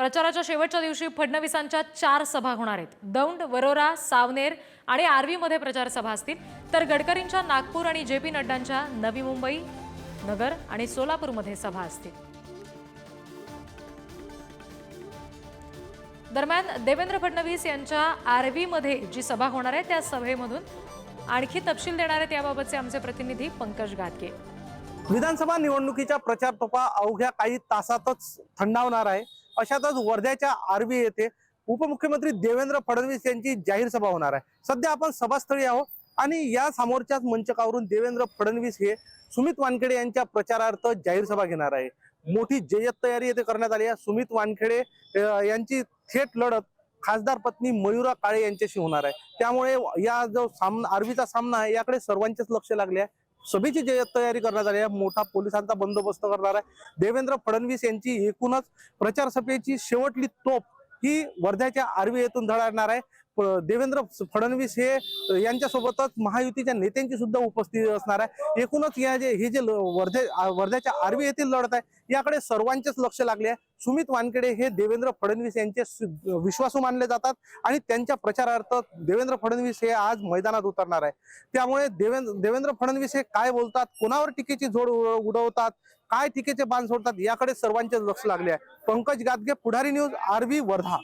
प्रचाराच्या शेवटच्या दिवशी फडणवीसांच्या 4 सभा होणार आहेत। दौंड, वरोरा, सावनेर आणि आर्वी मध्ये प्रचार सभा असतील, तर गडकरींच्या नागपूर आणि जेपी नड्डांच्या नवी मुंबई, नगर आणि सोलापूर मध्ये सभा असतील। दरम्यान देवेंद्र फडणवीस यांच्या आर्वी मध्ये जी सभा होणार आहे त्या सभेमधून आणखी तपशील देणार आहेत याबाबतचे आमचे प्रतिनिधी पंकज गादगे। विधानसभा निवडणुकीचा प्रचार तोफा अवघ्या काही तासातच थंडावणार आहे। अशातच वर्ध्याच्या आर्वी येथे उपमुख्यमंत्री देवेंद्र फडणवीस यांची जाहीर सभा होणार आहे। सध्या आपण सभास्थळी आहोत आणि या समोरच्याच मंचकावरून देवेंद्र फडणवीस हे सुमित वानखेडे यांच्या प्रचारार्थ जाहीर सभा घेणार आहे। मोठी जय्यत तयारी येथे करण्यात आली आहे। सुमित वानखेडे यांची थेट लढत खासदार पत्नी मयुरा काळे यांच्याशी होणार आहे। त्यामुळे या जो सामना आर्वीचा सामना आहे याकडे सर्वांचेच लक्ष लागले आहे। सभेची जय्यत तयारी करण्यात आली आहे। मोठा पोलिसांचा बंदोबस्त करणार आहे। देवेंद्र फडणवीस यांची एकूणच प्रचार सभेची शेवटली तोफ ही वर्ध्याच्या आर्वी येथून धडणार आहे। देवेंद्र फडणवीस हे यांच्यासोबतच महायुतीच्या नेत्यांची सुद्धा उपस्थिती असणार आहे। एकूणच हे जे वर्ध्याच्या आर्वी येथील लढत आहे याकडे सर्वांचेच लक्ष लागले आहे। सुमित वानखेडे हे देवेंद्र फडणवीस यांचे विश्वासू मानले जातात आणि त्यांच्या प्रचारार्थ देवेंद्र फडणवीस हे आज मैदानात उतरणार आहे। त्यामुळे देवेंद्र फडणवीस हे काय बोलतात, कोणावर टीकेची झोड उडवतात, काय टीकेचे बाण सोडतात याकडे सर्वांचेच लक्ष लागले आहे। पंकज गादगे, पुढारी न्यूज, आर्वी, वर्धा।